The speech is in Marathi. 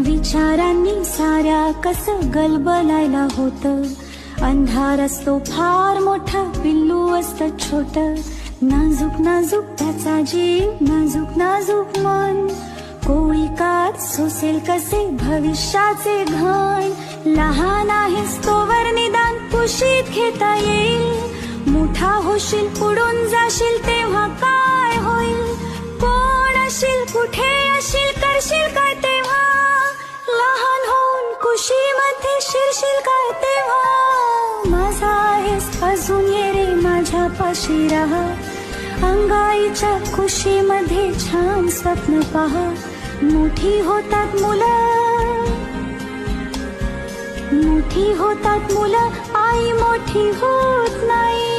विचारांनी साऱ्या कसं गलबलायला होतं. अंधार असतो फार मोठा, पिल्लू असतं छोट. नाजूक नाजूक त्याचा जीव, नाजूक नाजूक मन. कोळी कात सोसेल कसे भविष्याचे घण. लहान आहेस तोवर निदान कुशीत घेता येईल. मोठा होशील पुढून जाशील तेव्हा काय होईल. कोण अशील कुठे अशील करशील काय तेव्हा. लहान होऊन कुशीमध्ये शिरशील काय तेव्हा. माझा आहेस अजून ये रे माझ्या पाशी राहा. अंगाईच्या कुशीमध्ये छान स्वप्न पहा. मोठी होतात मुलं, मोठी होतात मुलं, आई मोठी होत नाही.